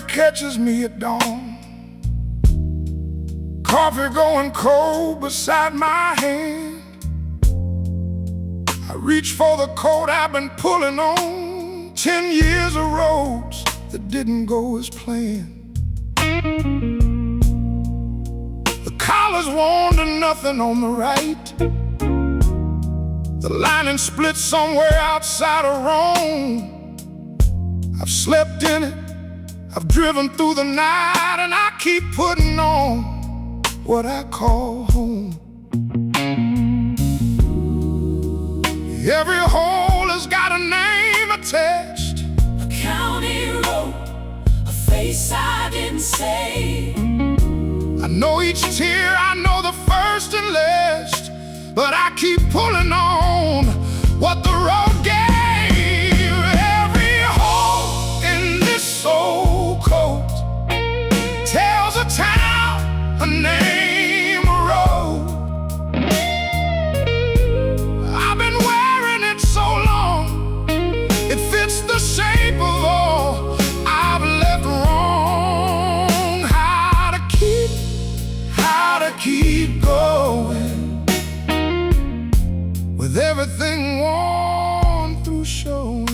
river catches me at dawn. Coffee going cold beside my hand. I reach for the coat I've been pulling on. 10 years of roads that didn't go as planned. The collar's worn to nothing on the right. The lining split somewhere outside of Rome. I've slept in it, I've driven through the night, and I keep putting on what I call home. Every hole has got a name attached. A county road, a face I didn't say. I know each tear, I know the first and last, but I keep pulling on what the road gave. Every hole in this old coat tells a town, a name, a road. I've been wearing it so long, it fits the shape of all I've left wrong. How to keep going with everything worn through showing.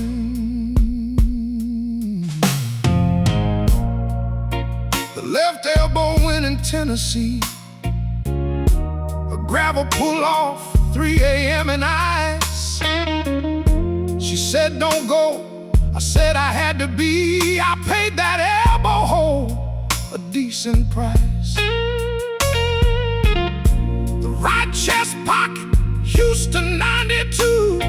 The left elbow went in Tennessee, a gravel pull-off, 3 a.m. in ice. She said don't go, I said I had to be. I paid that elbow hole a decent price. The right chest pocket, Houston 92.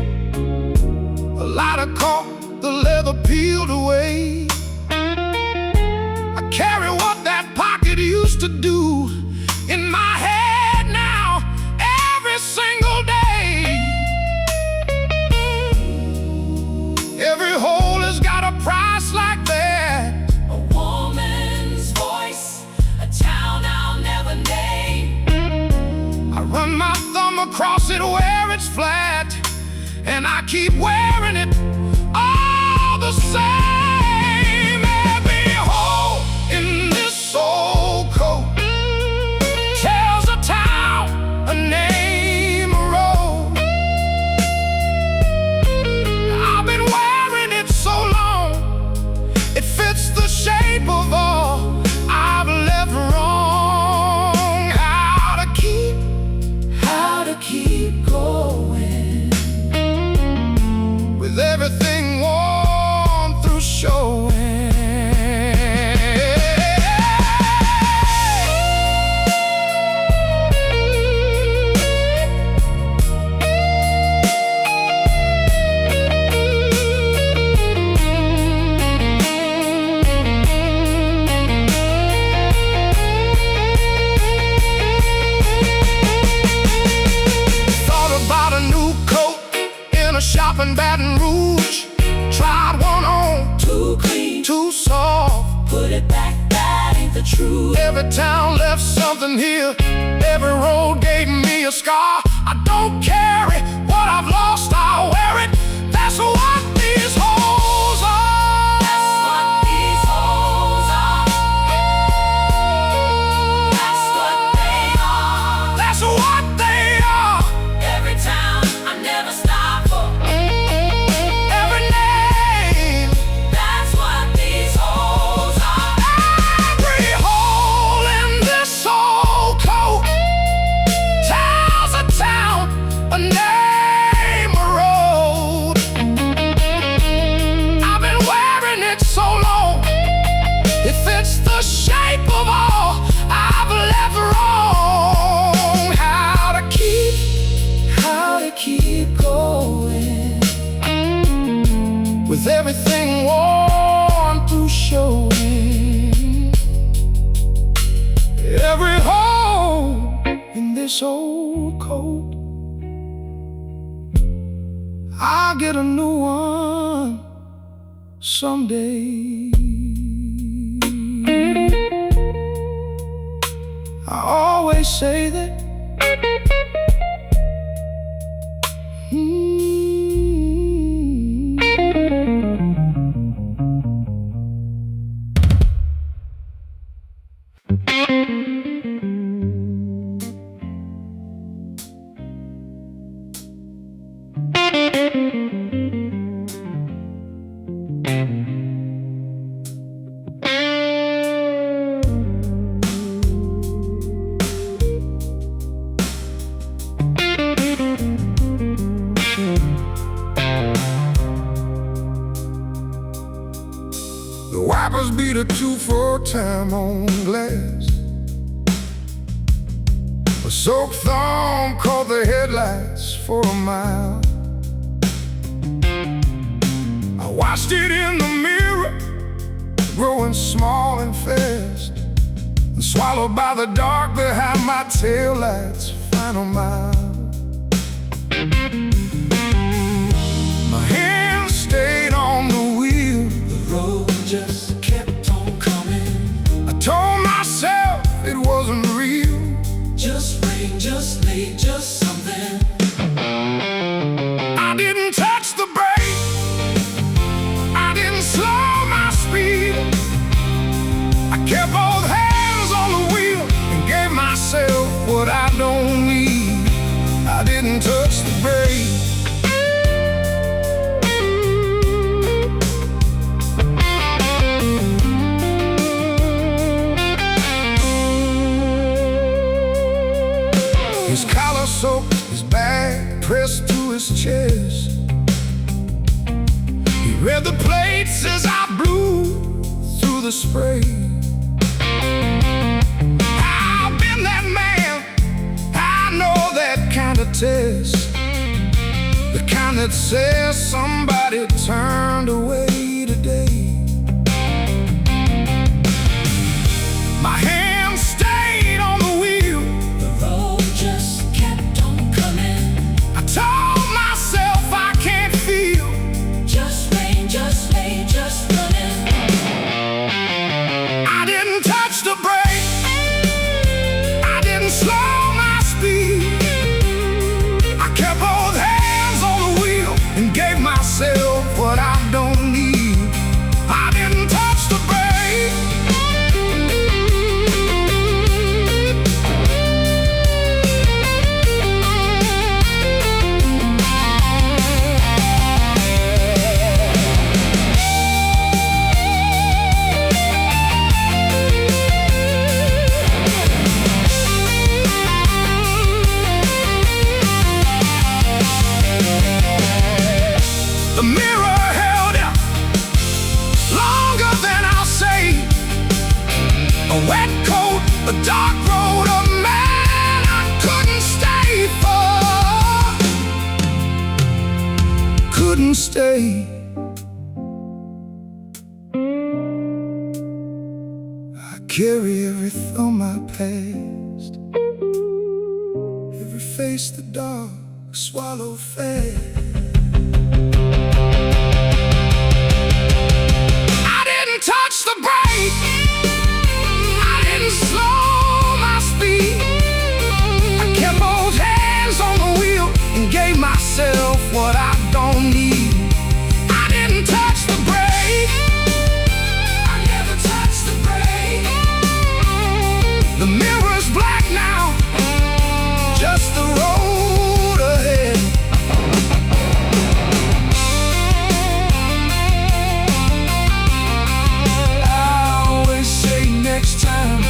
A lighter caught, the leather peeled away. I carry what that pocket used to do in my head now, every single day. Every hole has got a price like that. A woman's voice, a town I'll never name. I run my thumb across it where it's flat, and I keep wearing it all the same. Every hole in this old coat tells a town, a name, a road. I've been wearing it so long, it fits the shape of all I've left wrong. How to keep going with everything worn through showing. Shop in Baton Rouge, tried one on, Too clean, too soft. put it back, that ain't the truth. Every town left something here, every road gave me a scar. I don't carry what I've lost, I'll wear it. That's what these holes are. That's what these holes are. That's what they are. That's what they are. Every town I never stop for. Every name, That's what these holes are. every hole in this old coat tells a town, a name, a road. I've been wearing it so long, it fits the shape of all I've left wrong. How to keep going with everything worn through showing. Every hole in this old coat, I'll get a new one someday. I always say that The wipers beat a 2-4 time on glass. A soaked thumb caught the headlights for a mile. I watched it in the mirror, growing small and fast, and swallowed by the dark behind my taillight's final mile. My hands stayed on the wheel. The road just kept on coming. I told myself it wasn't real. Just rain, just late, just something. I didn't touch the brake, I didn't slow my speed. I kept both hands on the wheel and gave myself what I don't need. I didn't touch the brake. His collar soaked, his bag pressed to his chest. He read the plates as I blew through the spray. I've been that man, I know that kind of test, the kind that says somebody turned away today. My hands stayed on the wheel. The road just kept on coming. I told myself I can't feel. Just rain, just late, just running. I didn't touch the brake, I didn't slow my speed. I kept both hands on the wheel and gave myself what I don't need. I didn't touch the brake. The mirror held up longer than I'll say. A wet coat, a dark road, a man I couldn't stay for. Couldn't stay. I carry every thought my past, every face the dark swallowed fast. Touch the brake, I didn't slow my speed. I kept both hands on the wheel and gave myself what I don't need. I didn't touch the brake, I never touched the brake. The mirror's black now, just the road ahead. Next time,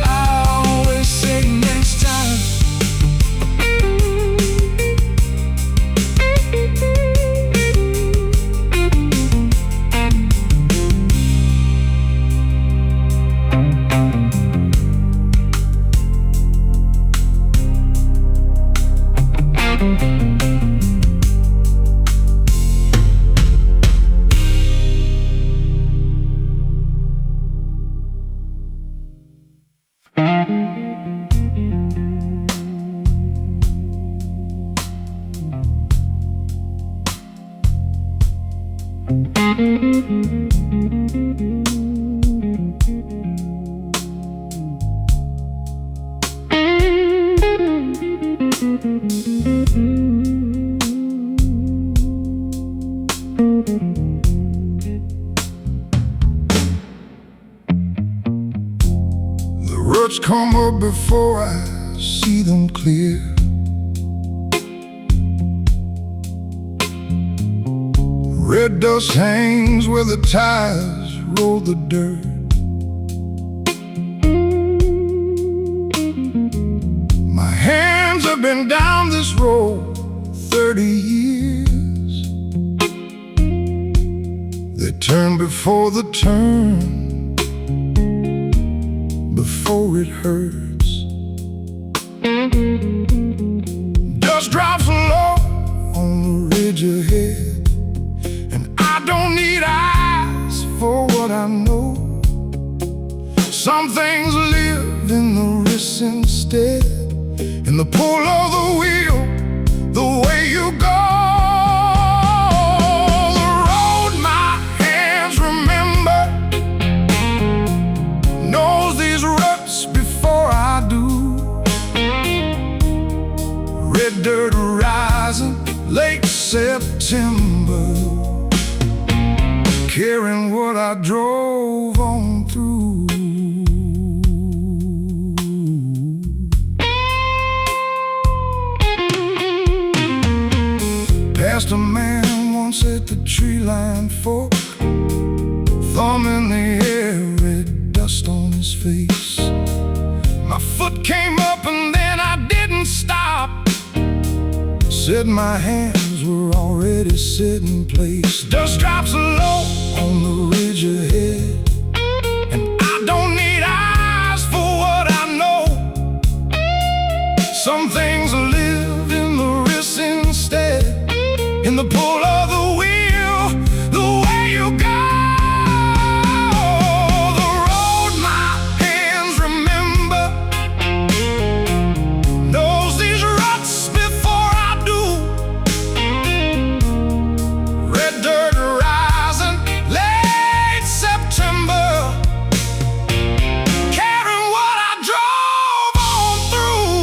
I always say next time. The roots come up before I see them clear. Red dust hangs where the tires roll the dirt. My hands have been down this road 30 years. They turn before the turn, before it hurts. Dust drops low on the ridge ahead, and I don't need eyes for what I know. Some things live in the wrist instead, in the pull of the wheel, the way you go. The road my hands remember knows these ruts before I do. Red dirt rising, late September, carrying what I drove on through. Past a man once at the tree line fork, thumb in the air, red dust on his face. My foot came up and then I didn't stop. Said my hands were already set in place. Dust drops low on the ridge ahead, and I don't need eyes for what I know. Some things live in the wrist instead, in the pull of the wheel, the way you go. The road my hands remember knows these ruts before I do. Red dirt rising, late September, carrying what I drove on through.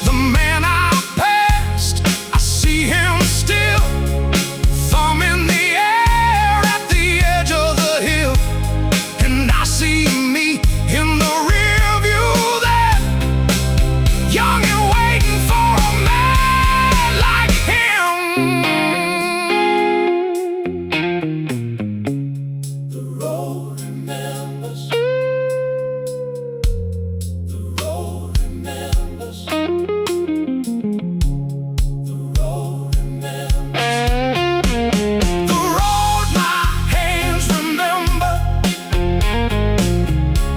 The man I passed, I see him still, thumb in the air at the edge of the hill. And I see me in the rear view there, young and waiting for a man like him. The road remembers. The road remembers. The road remembers. The road my hands remember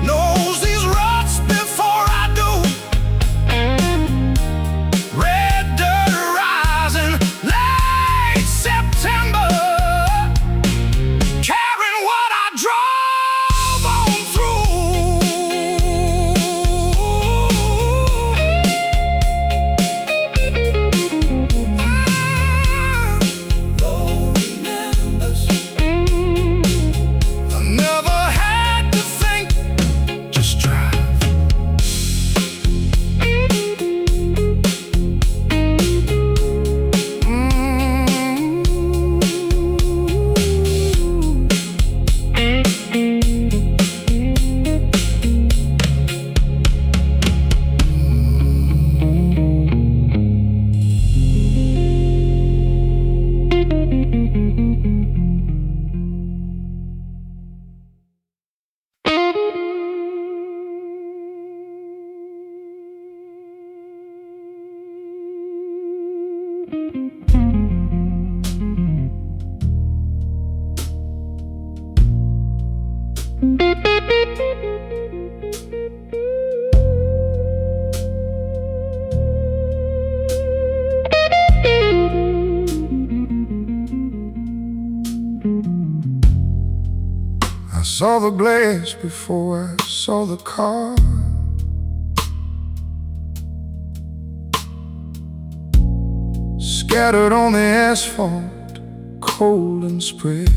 knows these ruts before I do. Red dirt rising, late September, carrying what I drove on through. Road remembers. I never had to think, just drive. I saw the glass before I saw the car. Scattered on the asphalt, cold and spread.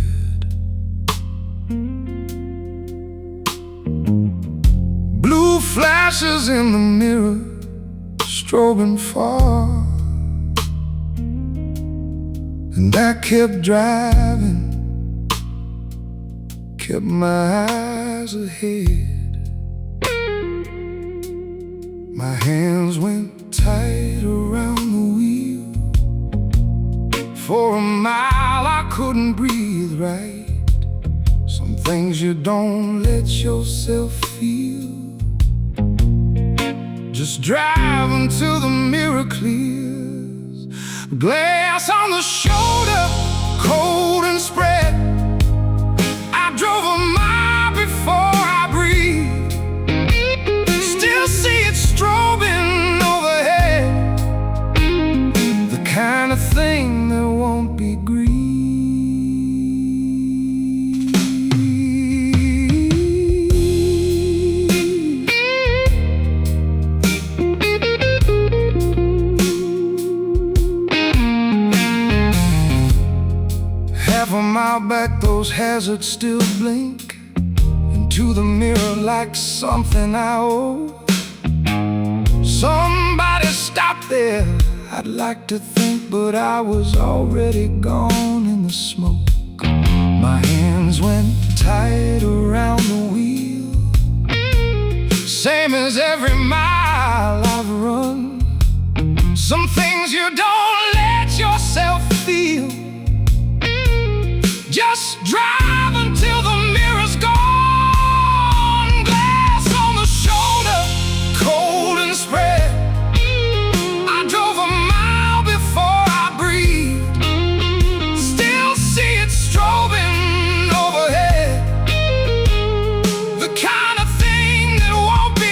Blue flashes in the mirror, strobing far. And I kept driving, kept my eyes ahead. My hands went tight around the wheel. For a mile I couldn't breathe right. Some things you don't let yourself feel. Just drive until the mirror clears. Glass on the shoulder, cold and spread. I drove a mile before I breathed. Still see it strobing overhead. The kind of thing that won't be grieved. Half a mile back, those hazards still blink into the mirror like something I owe. Somebody stop there, I'd like to think, but I was already gone in the smoke. My hands went tight around the wheel, same as every mile I've run. Some things you don't let yourself feel. Just drive until the mirror's gone. Glass on the shoulder, cold and spread. I drove a mile before I breathed. Still see it strobing overhead. The kind of thing that won't be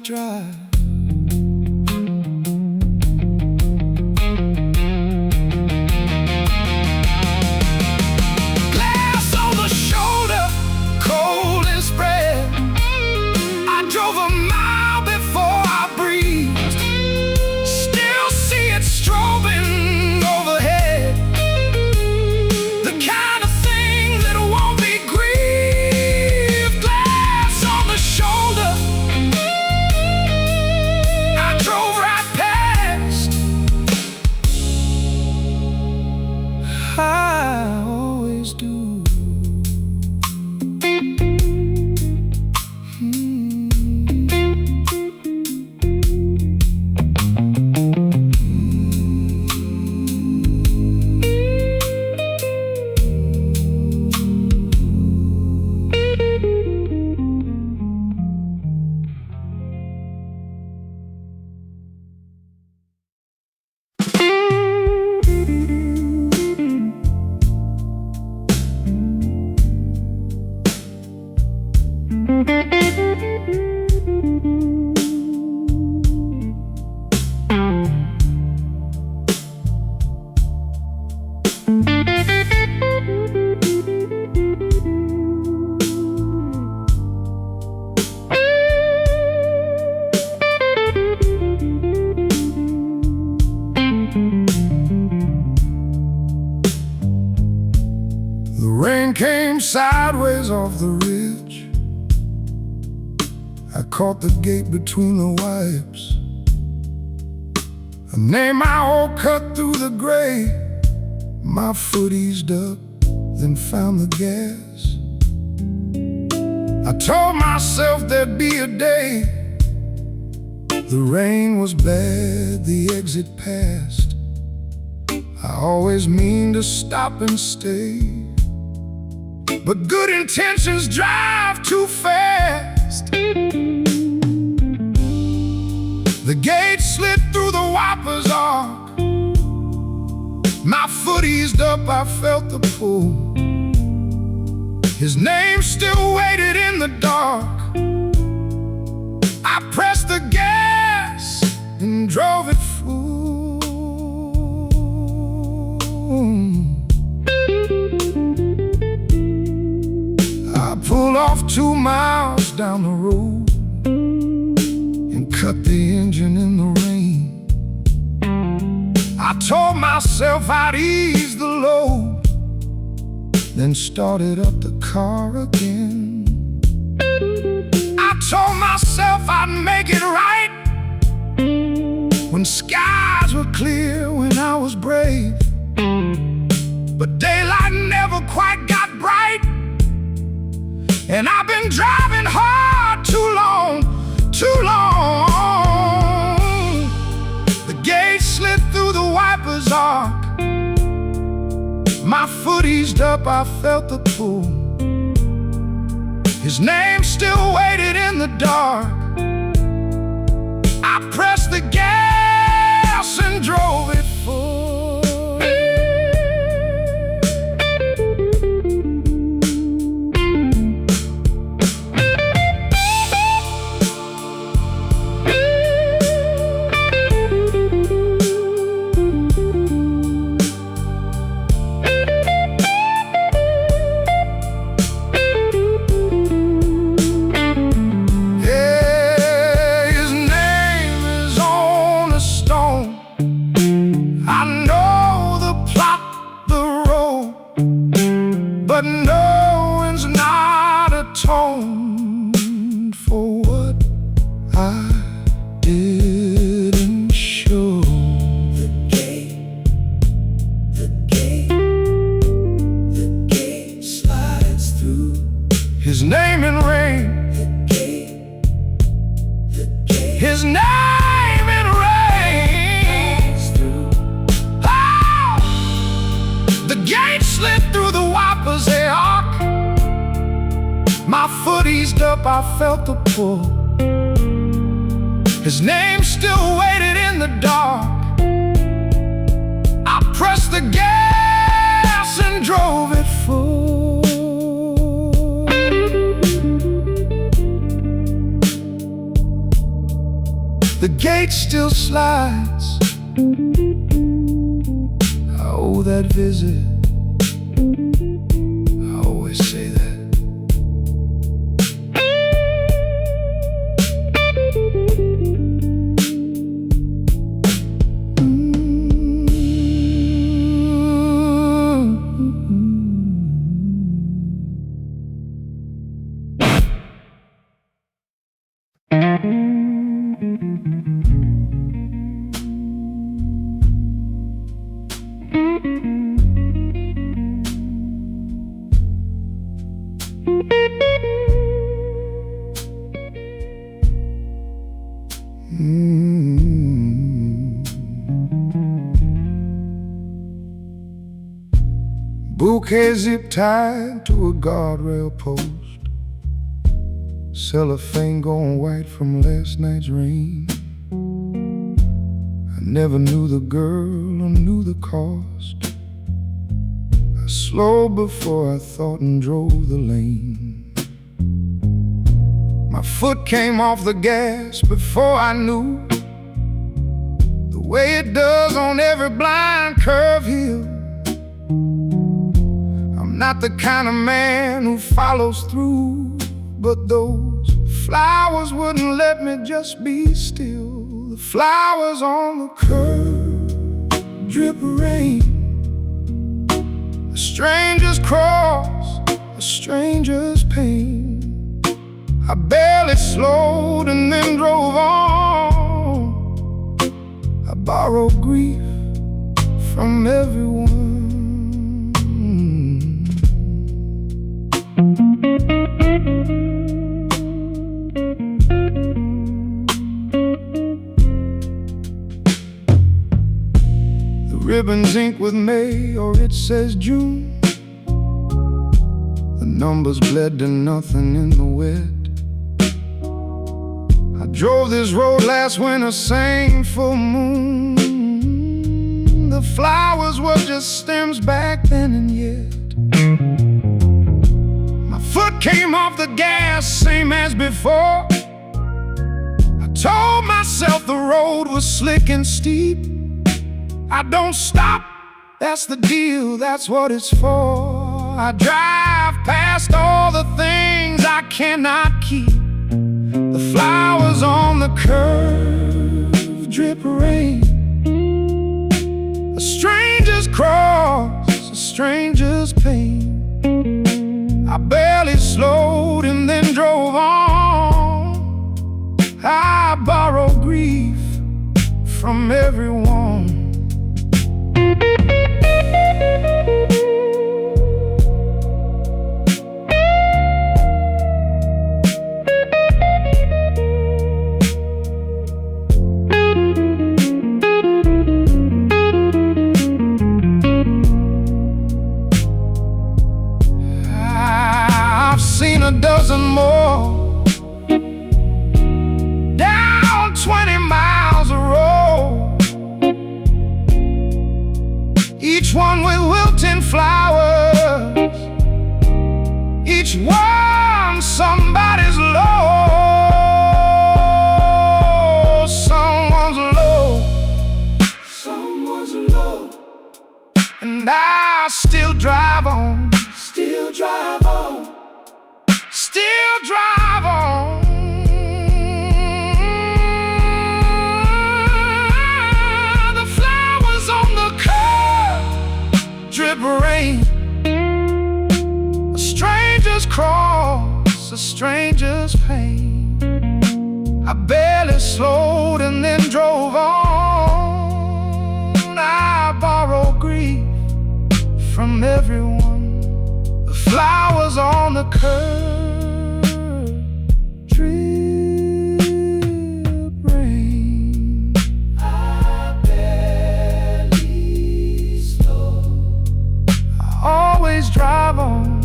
drive. Glass on the shoulder, cold and spread. I drove a mile before I breathed. Still see it strobing overhead. The kind of thing that won't be grieved. Glass on the shoulder, drove right past. I always do. The rain came sideways off the ridge. I caught the gate between the wipes. I named my hole cut through the gray. My foot eased up, then found the gas. I told myself there'd be a day. The rain was bad, the exit passed. I always mean to stop and stay, but good intentions drive too fast. The gate slid through the wiper's arc. My foot eased up, I felt the pull. His name still waited in the dark. I pressed the gas and drove it full. I pulled off 2 miles down the road and cut the engine in the rain. I told myself I'd ease the load, then started up the car again. I told myself I'd make it right when skies were clear, when I was brave. But daylight never quite got bright, and I've been driving hard too long, too long. The gate slid through the wiper's arc. My foot eased up, I felt the pull. His name still waited in the dark. I pressed the gas and drove it full. But knowing's not atoned for what I didn't show. The gate slides through. His name in rain. His name in rain. Oh! The gate slid through the wiper's arc. My foot eased up, I felt the pull. His name still waited in the dark. I pressed the gas and drove it full. The gate still slides. I owe that visit. I always say that. Bouquet zip tied to a guardrail post. Cellophane going white from last night's rain. I never knew the girl or knew the cost. I slowed before I thought and drove the lane. My foot came off the gas before I knew, the way it does on every blind curve hill. I'm not the kind of man who follows through, but those flowers wouldn't let me just be still. The flowers on the curb drip rain. A stranger's cross, a stranger's pain. I barely slowed and then drove on. I borrowed grief from everyone. The ribbon's inked with May, or it says June. The numbers bled to nothing in the wet. I Drove this road last winter, same full moon. The flowers were just stems back then, and yet my foot came off the gas, same as before. I told myself the road was slick and steep. I don't stop, that's the deal, that's what it's for. I drive past all the things I cannot keep. The flowers on the curve drip rain. A stranger's cross, a stranger's pain. I barely slowed and then drove on. I borrow grief from everyone. Seen a dozen more down 20 miles of road, each one with wilting flowers, each one somebody's low. Someone's low, someone's low, and I still drive on, still drive on, still drive on. The flowers on the curb drip rain. A stranger's cross, a stranger's pain. I barely slowed and then drove on. I borrow grief from everyone. The flowers on the curb drip rain. I barely slow, I always drive on.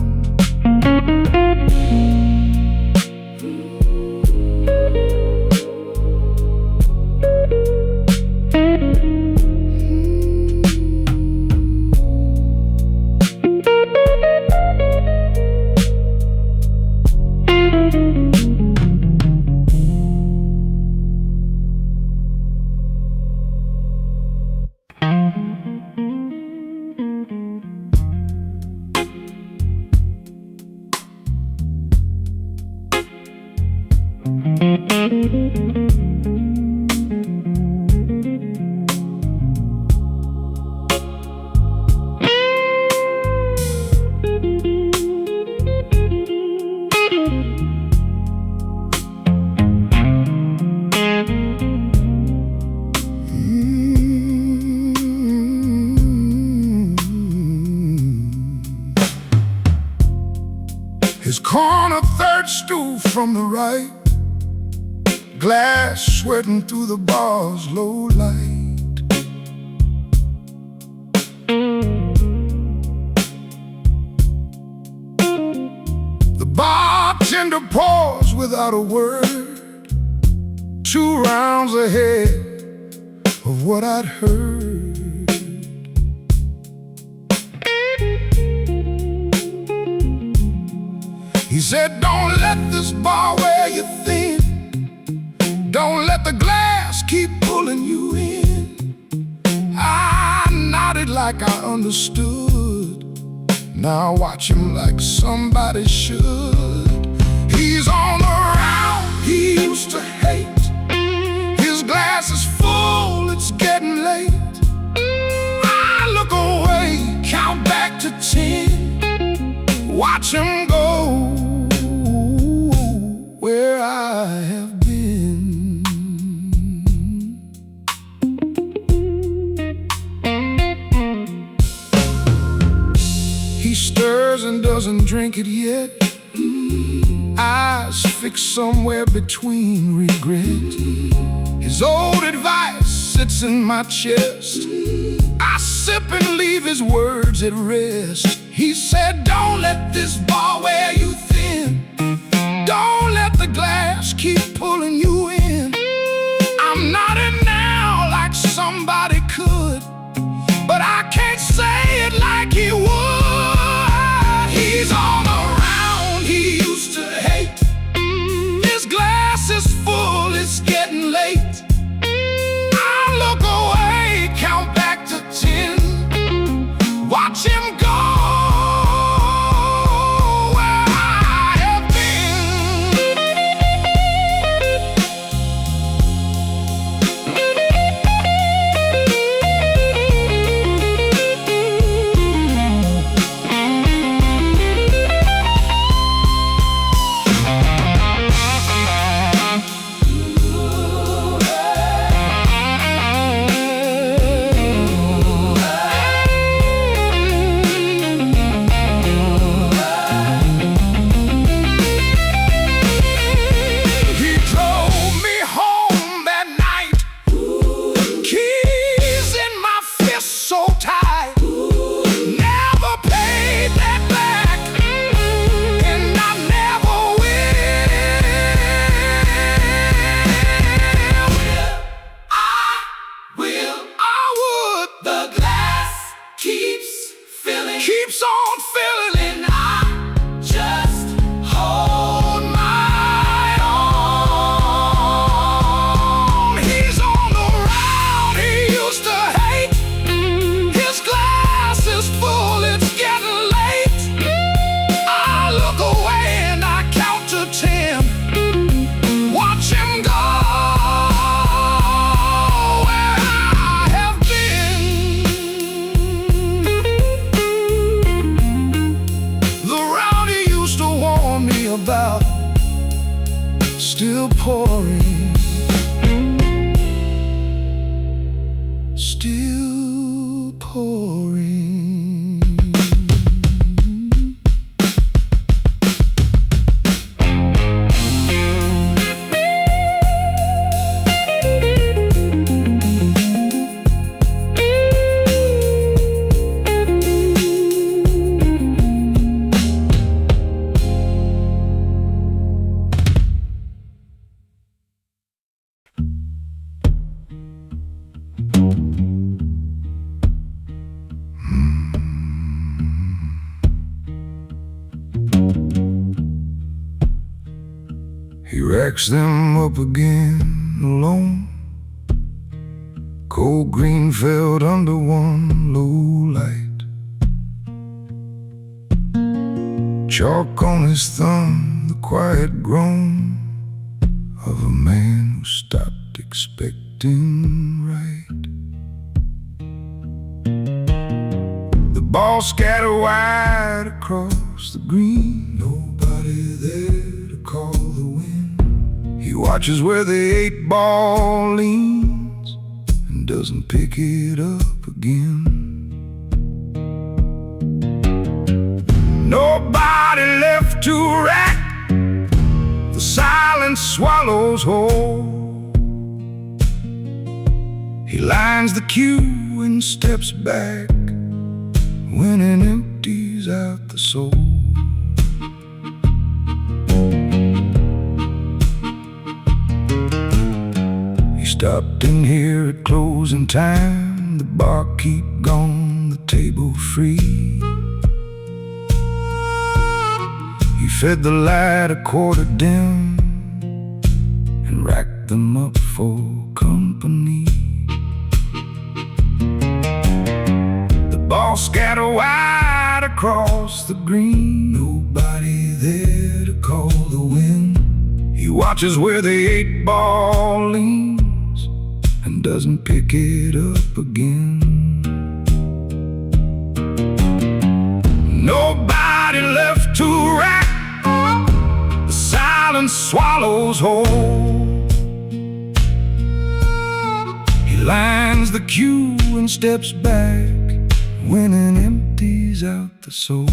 His corner third stool from the right, glass sweating through the bar's low light. The bartender paused without a word, 2 rounds ahead of what I'd heard. He said, don't let this bar wear you thin. Don't let the glass keep pulling you in. I nodded like I understood. Now watch him like somebody should. He's on the round he used to hate. His glass is full, it's getting late. I look away, count back to 10. Watch him go where I have been. He stirs and doesn't drink it yet. Eyes fixed somewhere between regret. His old advice sits in my chest. I sip and leave his words at rest. He said, don't let this bar wear you thin. Don't let the glass keep pulling you in. keeps on filling, and I just hold my own. He's on the round he used to hate. His glass is full, it's getting late. I look away and I count to 10. Watch him go where I have been. The round he used to warn me about, still pouring, still pouring. He racks them up again alone. Cold green felt under one low light. Chalk on his thumb, the quiet groan of a man who stopped expecting right. The ball scattered wide across the green. Nobody there to call the wind. He watches where the 8-ball leans and doesn't pick it up again. Nobody left to rack the silent swallows whole. He lines the cue and steps back when it empties out the soul. Stopped in here at closing time. The barkeep gone, the table free. He fed the light a quarter dim and racked them up for company. The ball scattered wide across the green. Nobody there to call the wind. He watches where the 8-ball leans and doesn't pick it up again. Nobody left to rack the silent swallows whole. He lines the cue and steps back when it empties out the soul.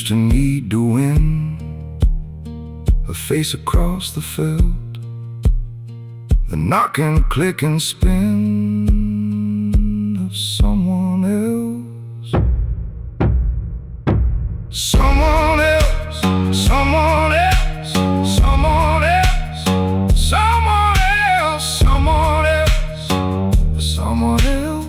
To need to win, a face across the felt, the knock and click and spin of someone else. Someone else, someone else, someone else, someone else, someone else, someone else.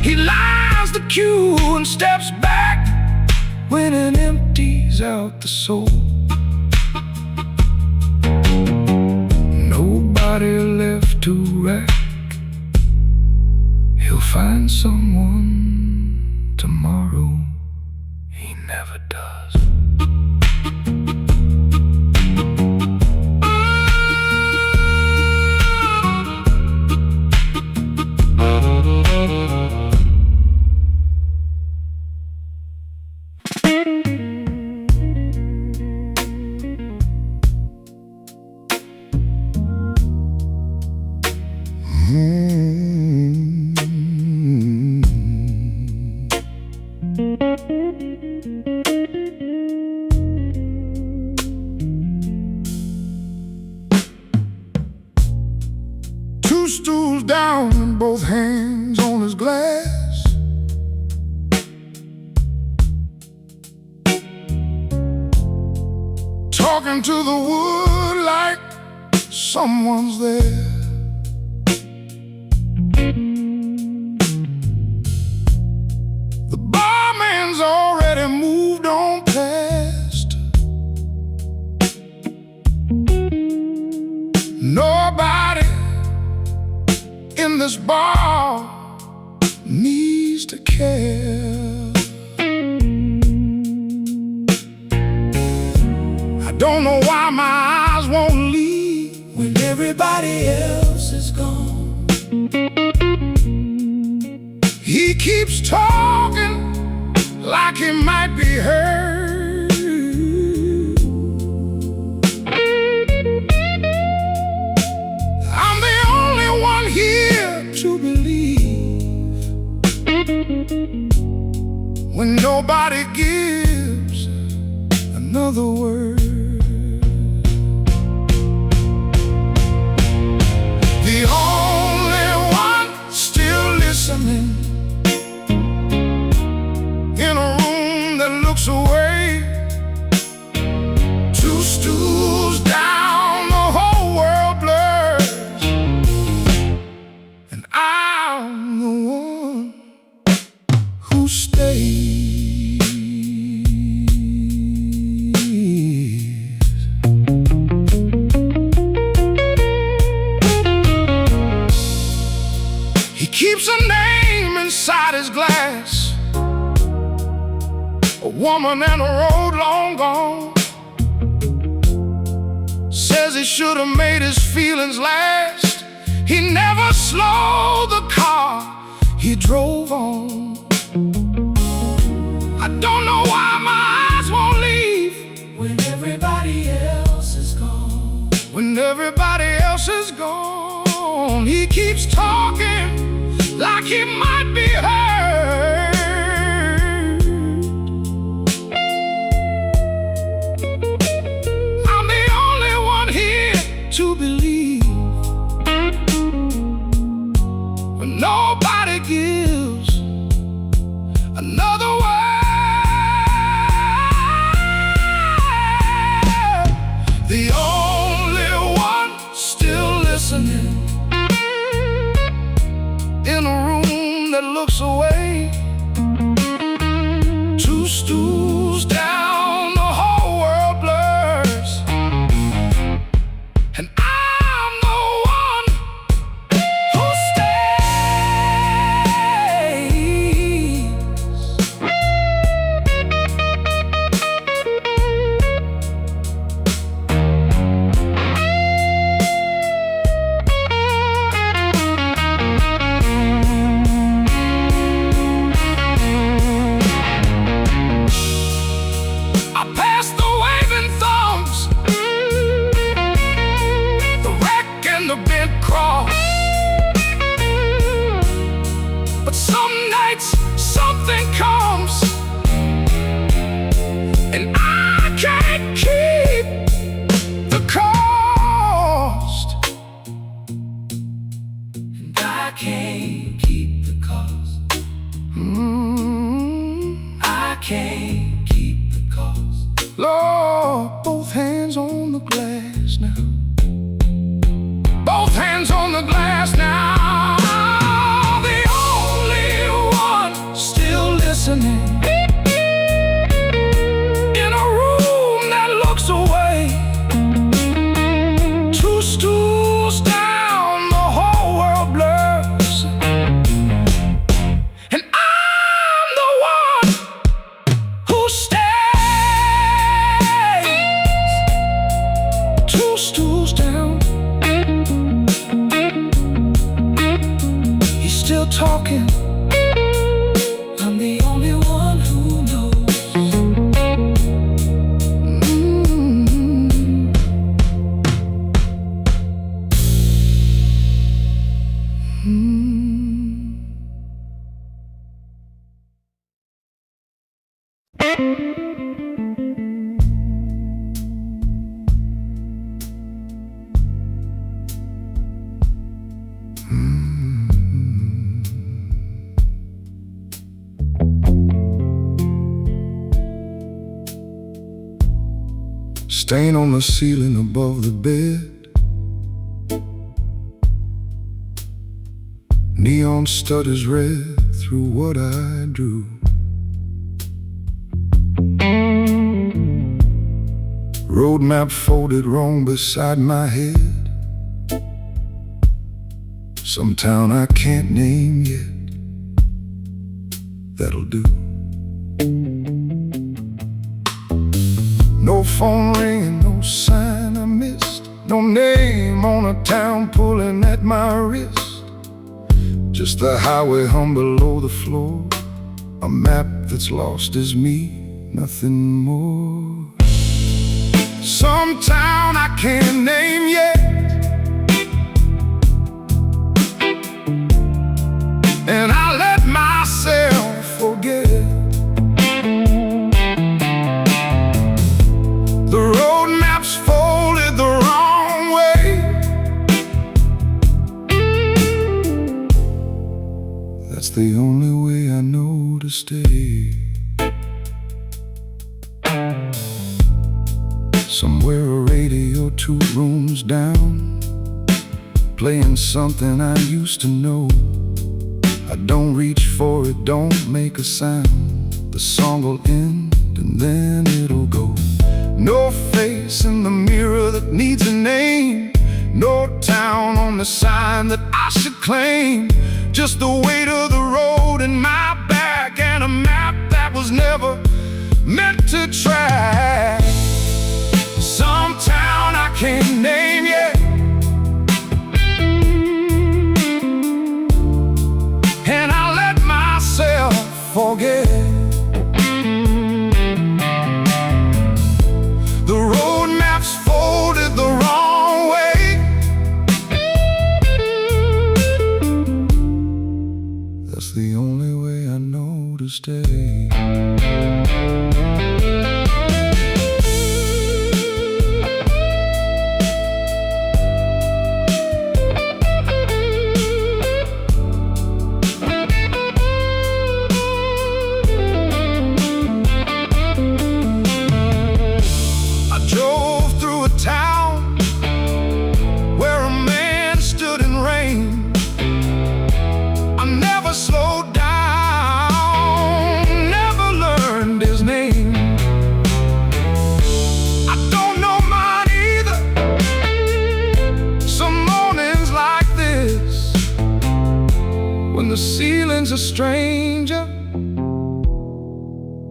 He lines the cue and steps back when it empties out the soul. Nobody left to rack. He'll find someone tomorrow. He never does. talking to the wood like someone's there. The barman's already moved on past. Nobody in this bar needs to care. I don't know why my eyes won't leave when everybody else is gone. He keeps talking like he might be heard. I'm the only one here to believe when nobody gives another word. The only one still listening in a room that looks away. Two stools down, the whole world blurs, and I'm the one who stays. He keeps a name inside his glass, a woman and a road long gone. Says he should have made his feelings last. He never slowed the car he drove on. I don't know why my eyes won't leave when everybody else is gone. When everybody else is gone, he keeps talking like he might be heard. I'm the only one here to believe when nobody gives another word. The only one still listening in a room that looks away. Two stools down, the whole world blurs, and I'm the one who I passed the waving thumbs, the wreck and the bent cross. But some nights something comes, and I can't keep the cost. And I can't keep the cost. I can't keep the cost. Lord, both hands on the glass now. Both hands on the glass now. The only one still listening in a room that looks away. Two stools down, the whole world blurs, and I'm the one who stays. Two stools down, he's still talking. I'm the only one who knows. stain on the ceiling above the bed. Neon stutters red through what I drew. Road map folded wrong beside my head. Some town I can't name yet. That'll do. No phone ringing, no sign I missed. No name on a town pulling at my wrist. Just the highway hum below the floor. A map that's lost is me, nothing more. Some town I can't name yet. And I let myself forget. The road map's folded the wrong way. That's the only way I know to stay. Somewhere a radio 2 rooms down, playing something I used to know. I don't reach for it, don't make a sound. The song will end and then it'll go. No face in the mirror that needs a name. No town on the sign that I should claim. Just the weight of the road in my back, and a map that was never meant to track. Some town I can't name yet. And I let myself forget. The road map's folded the wrong way. That's the only way I know to stay. Slowed down, never learned his name. I don't know mine either. Some mornings like this, when the ceiling's a stranger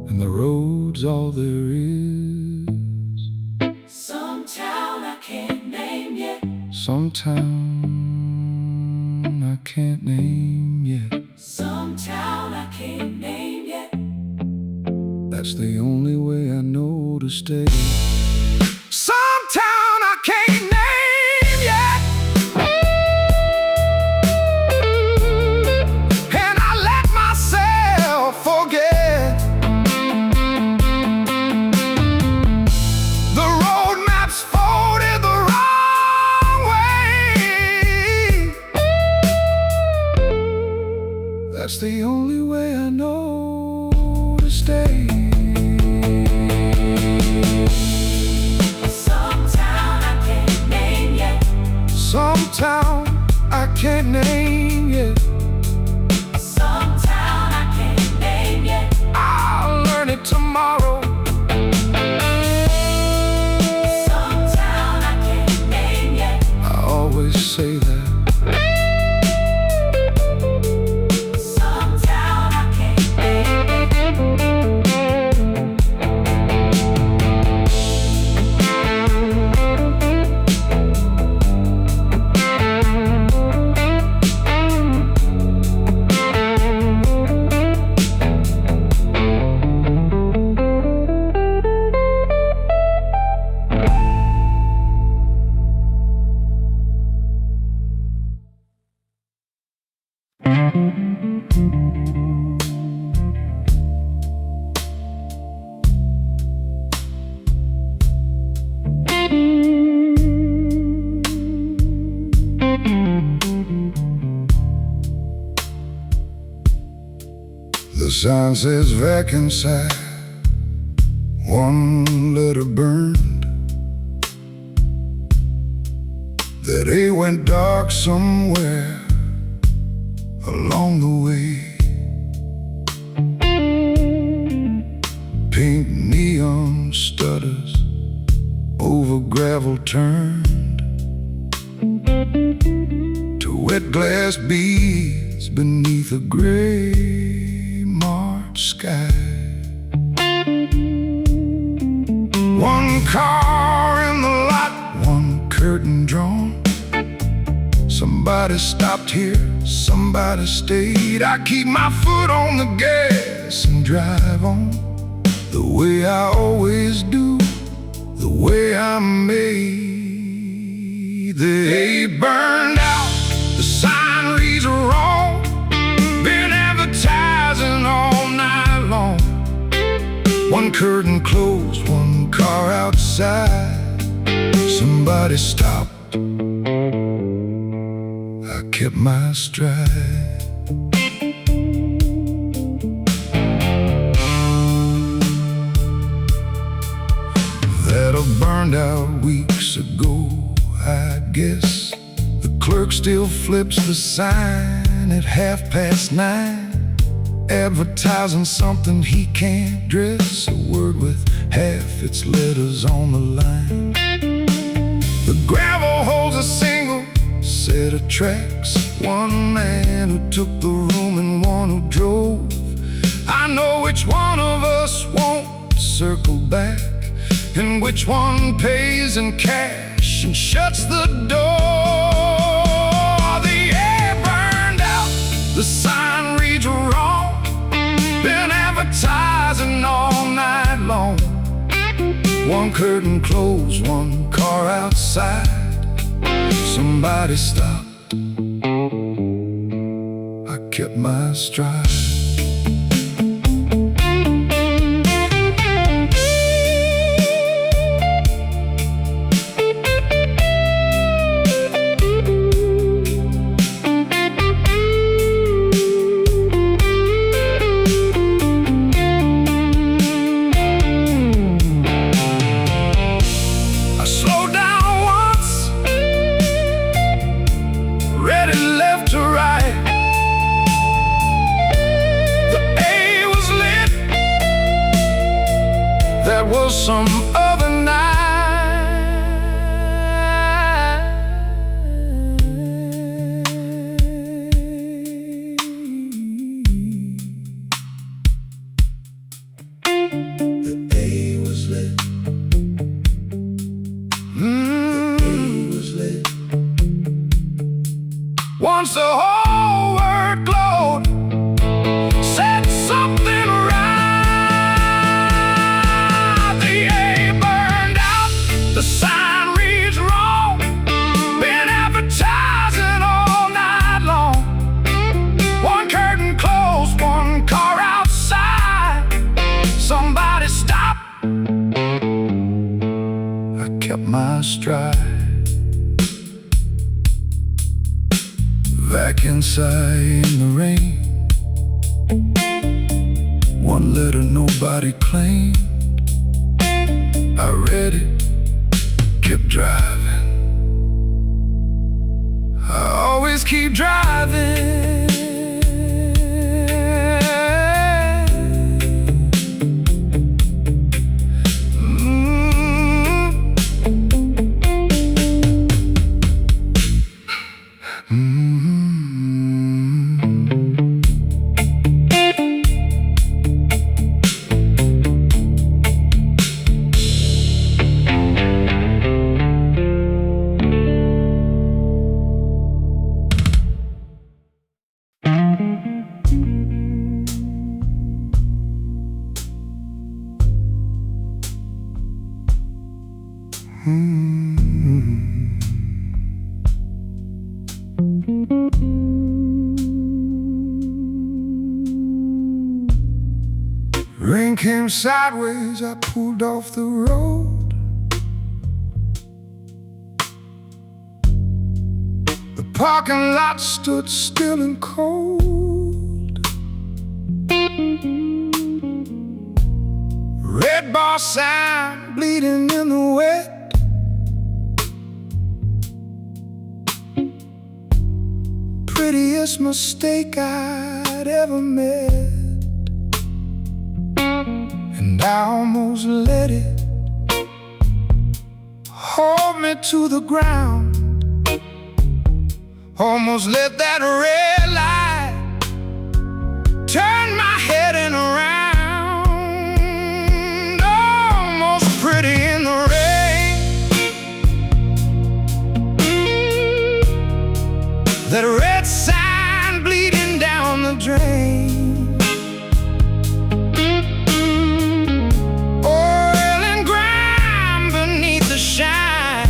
and the road's all there is. Some town I can't name yet. Some town I can't name yet. Some town I can't name yet. That's the only way I know to stay. Some town I can't name yet. And I let myself forget. The road map's folded the wrong way. That's the only way I know to stay. Some town I can't name yet. Some town I can't name yet. Some town I can't name yet. I'll learn it tomorrow. Some town I can't name yet. I always say that. The sign says vacancy, one letter burned. that it went dark somewhere along the way. Pink neon stutters over gravel turned to wet glass beads beneath a gray March sky. One car in the lot, one curtain drawn. Somebody stopped here, somebody stayed. I keep my foot on the gas and drive on the way I always do, the way I'm made. The hay burned out, the sign reads wrong. Been advertising all night long. One curtain closed, one car outside. Somebody stopped, I kept my stride. That'll burned out weeks ago, I guess. The clerk still flips the sign at 9:30, advertising something he can't dress. A word with half its letters on the line. The gravel holds a single set of tracks. One man who took the room and one who drove. I know which one of us won't circle back, and which one pays in cash and shuts the door. The air burned out, the sign reads wrong. Been advertising all night long. One curtain closed, one car outside. Somebody stopped, I kept my stride. That was some other night. The A was lit. The A was lit. Once the whole word glowed, said something right. The sign reads wrong. Been advertising all night long. One curtain closed, one car outside. Somebody stopped, I kept my stride. Vacancy in the rain. One letter nobody claimed. I read it, kept driving. I always keep driving. Rain came sideways, I pulled off the road. The parking lot stood still and cold. Red bar sign bleeding in the wet. biggest mistake I'd ever made, and I almost let it hold me to the ground. Almost let that red light turn my head and around. Almost pretty in the rain. That red sign bleeding down the drain. Oil and grime beneath the shine.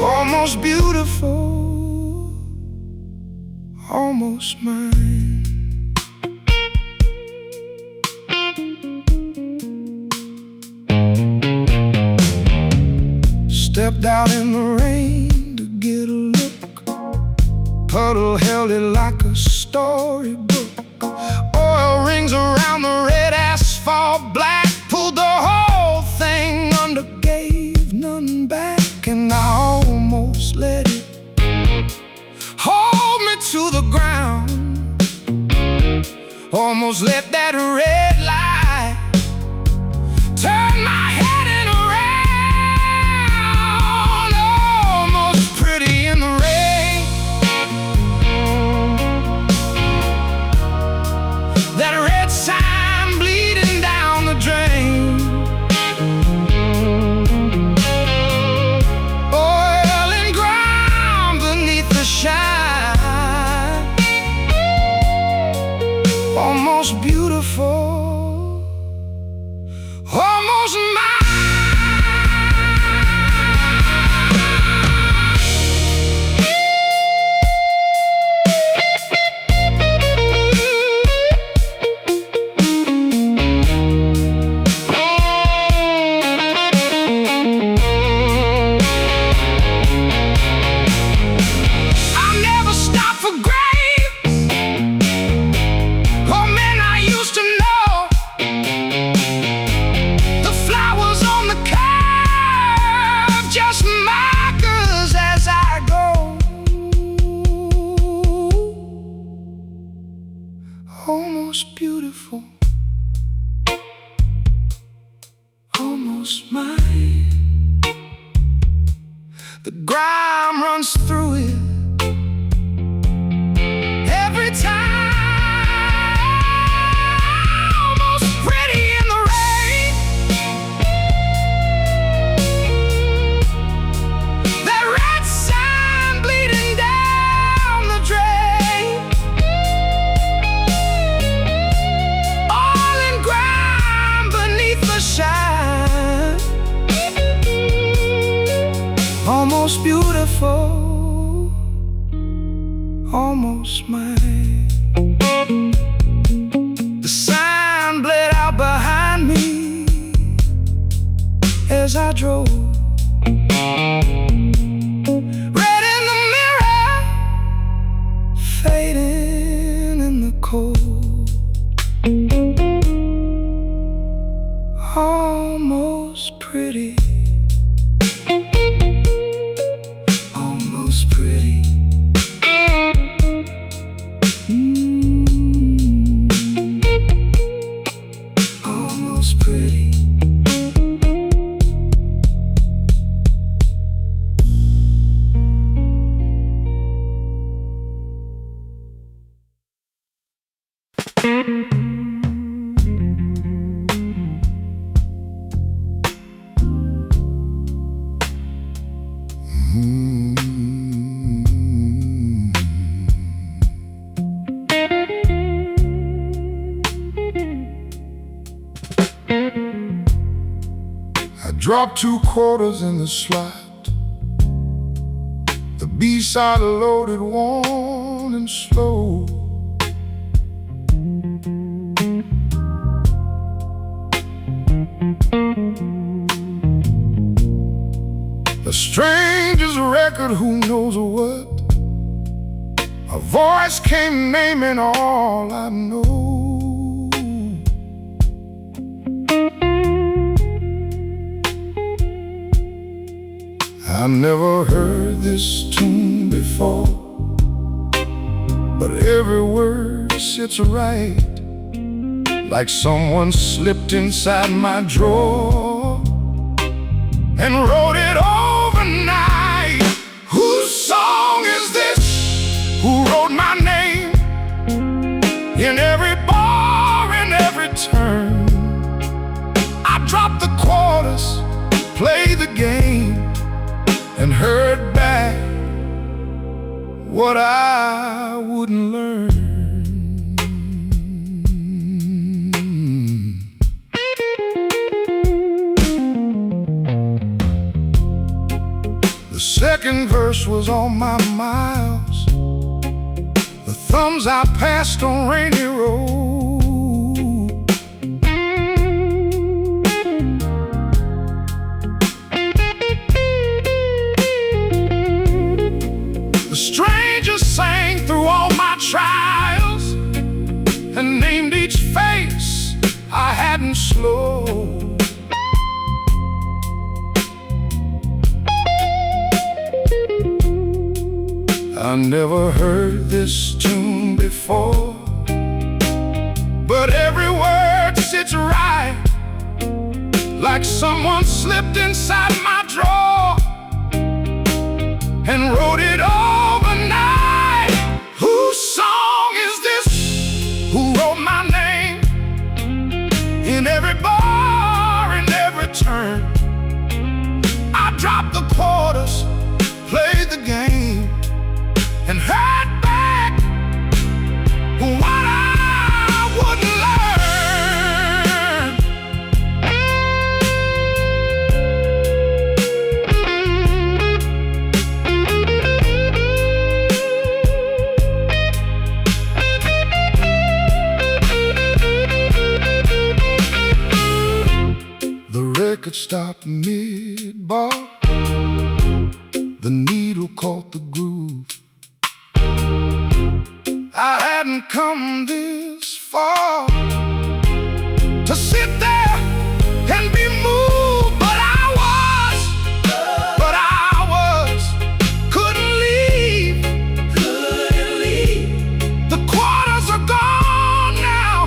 Almost beautiful, almost mine. Stepped out in the rain to get a look. Puddle held it like a storybook. Oil rings around the red asphalt black. Pulled the whole thing under, gave none back. And I almost let it hold me to the ground. Almost let that red light turn my head and around. Almost pretty in the rain. That red sign bleeding down the drain. Oil and grime beneath the shine. Almost beautiful, almost mine. I never stop for grapes. Oh man, I used to know the flowers on the curve, just markers as I go. Almost beautiful, almost mine. The grime runs through it every time. Almost pretty in the rain. That red sign bleeding down the drain. All in grime beneath the shine. Almost beautiful, almost mine. The sign bled out behind me as I drove. Red in the mirror, fading in the cold. Almost pretty, almost pretty. Almost pretty. I dropped 2 quarters in the slot. The B-side loaded, worn and slow. The strangest record, who knows what? A voice came naming all I know. I never heard this tune before, but every word sits right, like someone slipped inside my drawer and wrote it overnight. Whose song is this? Who wrote my name in every bar, in every turn? I dropped the quarters, played the game, and heard back what I wouldn't learn. The second verse was all my miles, the thumbs I passed on rainy roads. The strangers sang through all my trials and named each face I hadn't slowed. I never heard this tune before, but every word sits right, like someone slipped inside my drawer and wrote it overnight. Whose song is this? Who wrote my name in every bar, in every turn? I dropped the quarters, played the game, and heard back what I wouldn't learn. The record stopped mid-bar, the needle caught the groove. I hadn't come this far to sit there and be moved, but I couldn't leave. The quarters are gone now,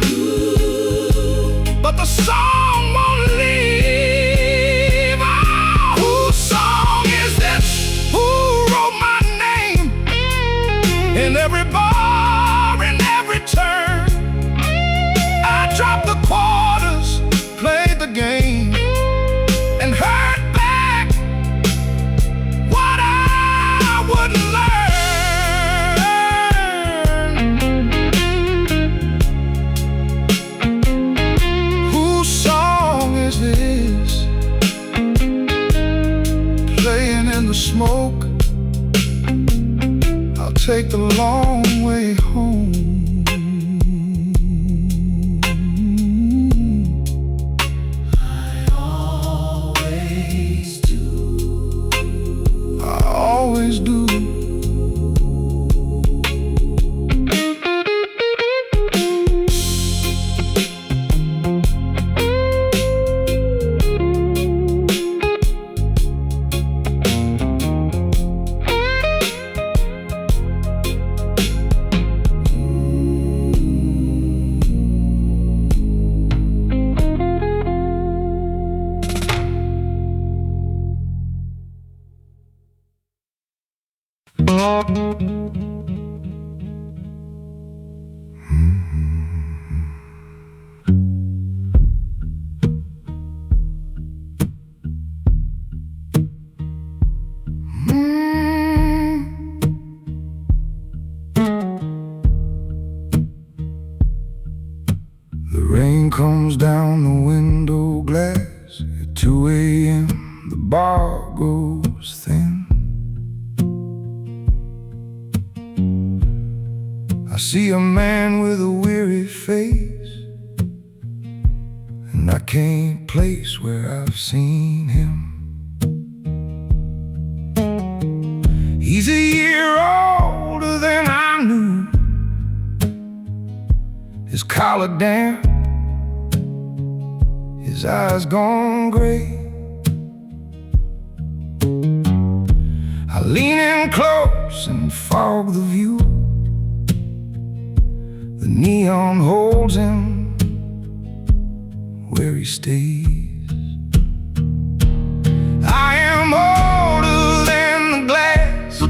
but the song won't leave. Oh, whose song is this? Who wrote my name in every bar, in every turn? I dropped the quarters, played the game, and heard back what I wouldn't learn. Whose song is this? Playing in the smoke, I'll take the long way home. I always do. I always do. The rain comes down the window glass at 2 a.m. The bar goes thin. I see a man with a weary face, and I can't place where I've seen him. He's a year older than I knew, his collar damp, his eyes gone gray. I lean in close and fog the view. The neon holds him where he stays. I am older than the glass.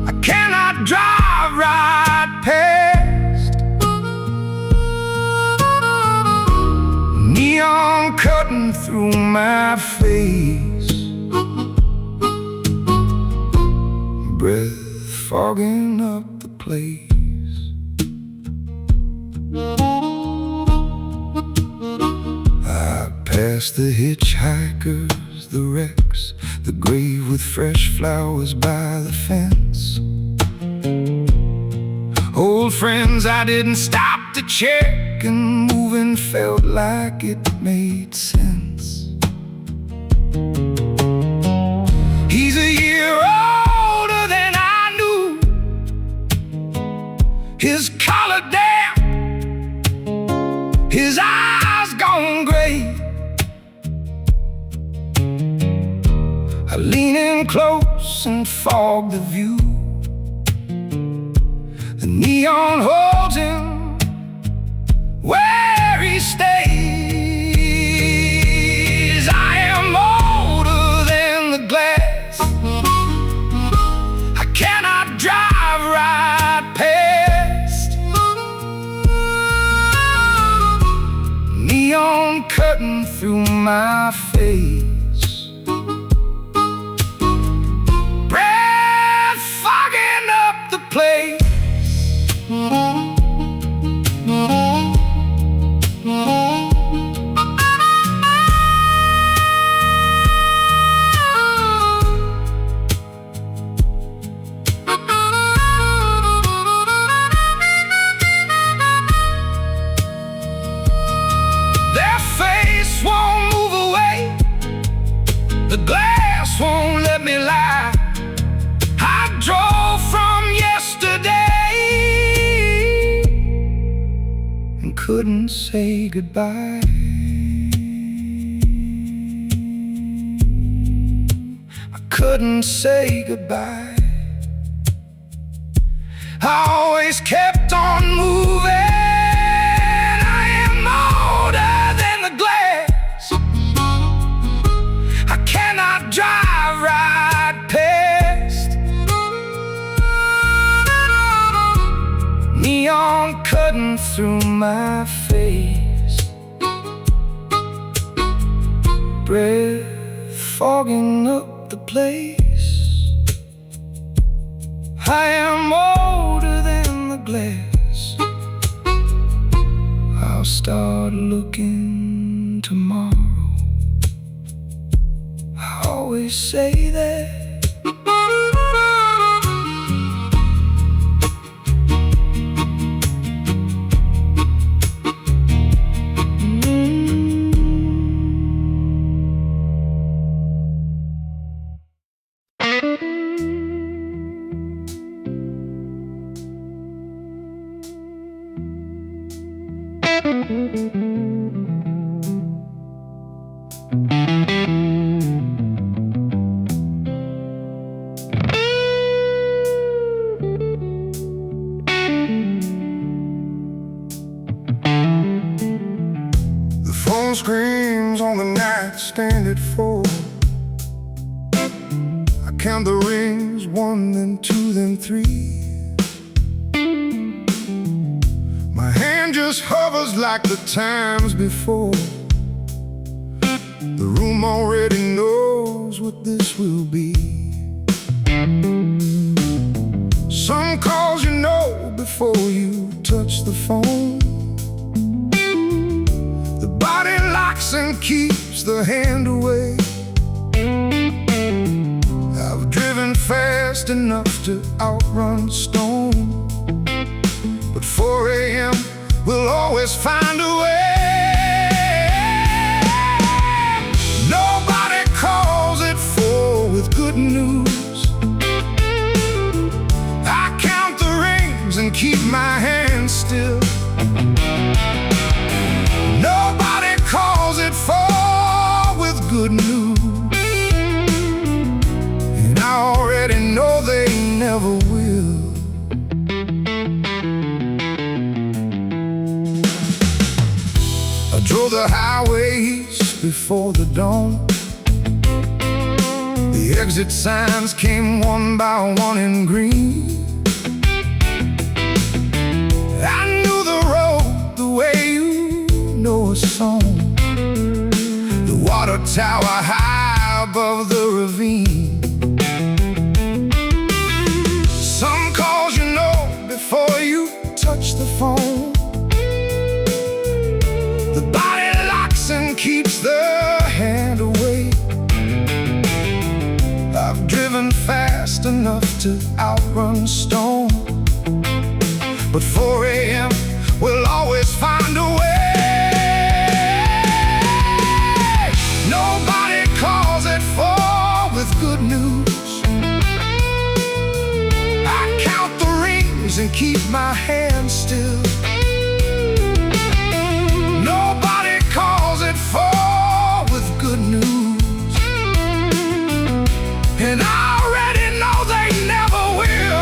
I cannot drive right past. Neon cutting through my face. Breath fogging up the place. I passed the hitchhikers, the wrecks, the grave with fresh flowers by the fence. Old friends I didn't stop to check, and moving felt like it made sense. He's a year older than I knew. His collar damp, his eyes gone gray. I lean in close and fog the view. The neon holds him where he stays. I am older than the glass. I cannot drive right past. Neon cutting through my face. Breath fogging up the place. Their face won't move away. The glass won't let me lie. I drove from yesterday and couldn't say goodbye. I couldn't say goodbye. I always kept on moving. I am older than the glass. I cannot drive right past. Neon cutting through my face. Breath fogging up the place. I am older than the glass. I'll start looking tomorrow. I always say that. The phone screams on the nightstand at 4. I count the rings, 1, then 2, then 3. My hand just hovers like the times before. The room already knows what this will be. Some calls you know before you touch the phone. The body locks and keeps the hand away. I've driven fast enough to outrun stone, but 4 a.m. we'll always find a way. Nobody calls at 4 with good news. I count the rings and keep my hands still. Nobody calls at 4 with good news. drove the highways before the dawn. The exit signs came one by one in green. I knew the road the way you know a song. The water tower high above the ravine. Some calls you know before you touch the phone. The body locks and keeps the hand away. I've driven fast enough to outrun storm, but 4 a.m. will always find a way. Nobody calls at 4 with good news. I count the rings and keep my hands still. Nobody calls at 4 with good news, and I already know they never will.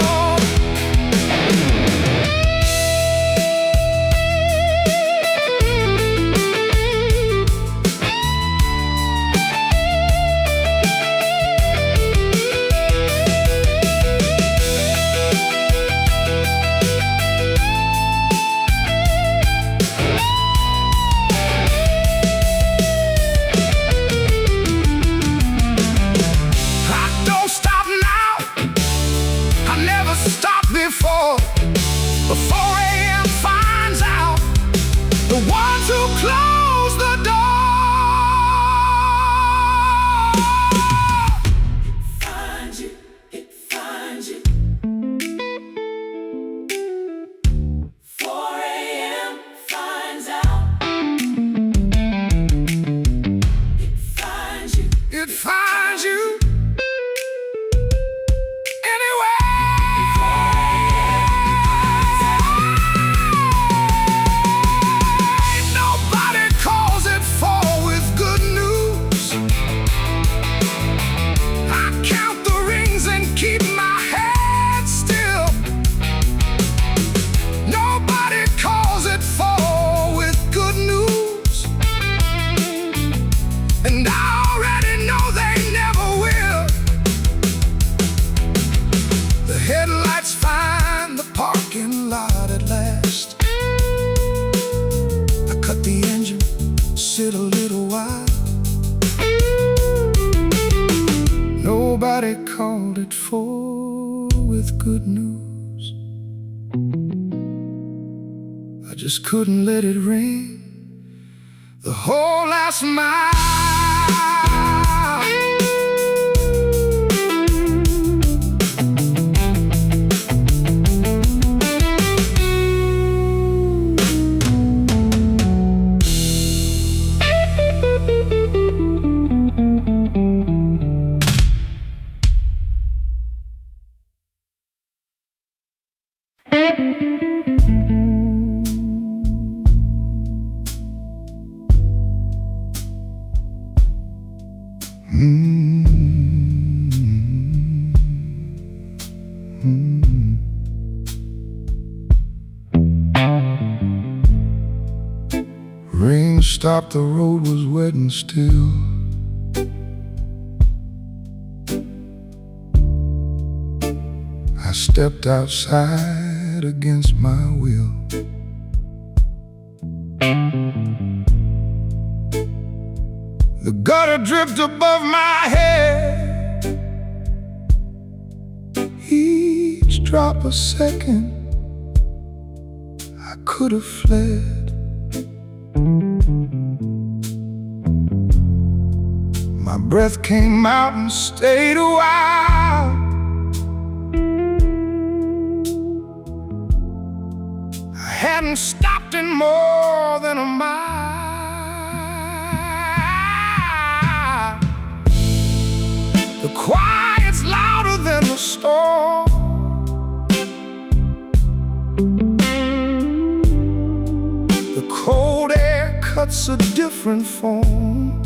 Before 4 a.m. finds out the ones who close the door. It finds you, it finds you. 4 a.m. finds out. It finds you, it finds you. And I already know they never will. The headlights find the parking lot at last. I cut the engine, sit a little while. Nobody called at 4 with good news. I just couldn't let it ring the whole last mile. Rain stopped, the road was wet and still. I stepped outside against my will. The gutter dripped above my head. Each drop a second, I could have fled. My breath came out and stayed a while. I hadn't stopped in more than a mile. The quiet's louder than the storm. The cold air cuts a different form.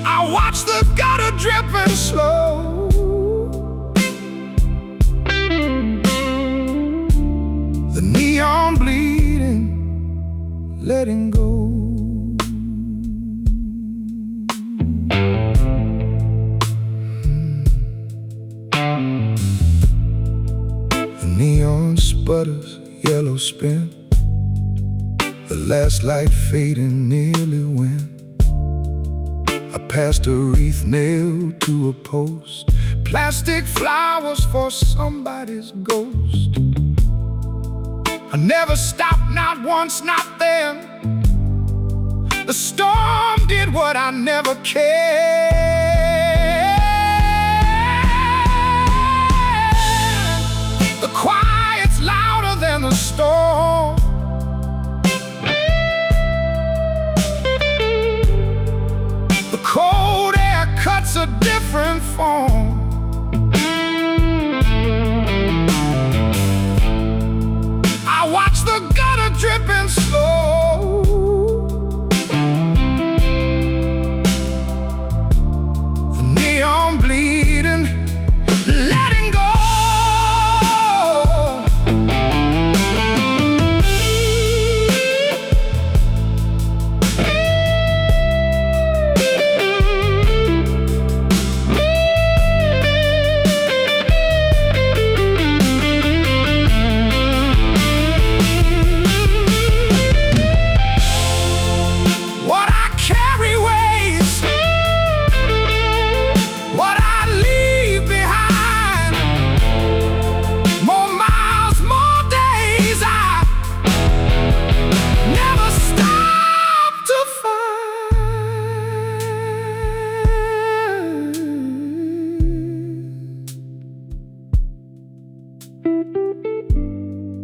I watch the gutter dripping slow. The neon letting go. The neon sputters, yellow spin, the last light fading nearly went. I passed a wreath nailed to a post, plastic flowers for somebody's ghost. I never stopped, not once, not then. The storm did what I never cared. The quiet's louder than the storm. The cold air cuts a different form. I watch the gutter dripping slow. The neon bleeding, letting go.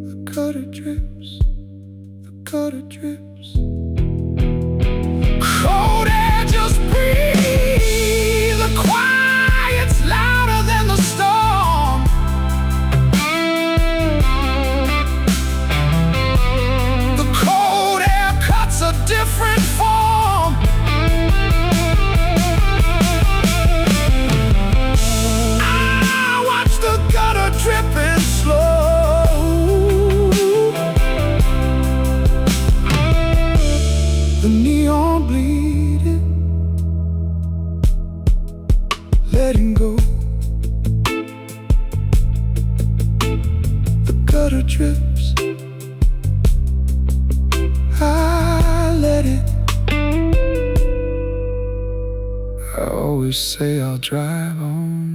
The gutter drips, the gutter drips. Cold air, just breathe. The quiet's louder than the storm. The cold air cuts a different form. I watch the gutter dripping slow. The neon bleeding, letting go. The gutter drips, I let it. I always say I'll drive on.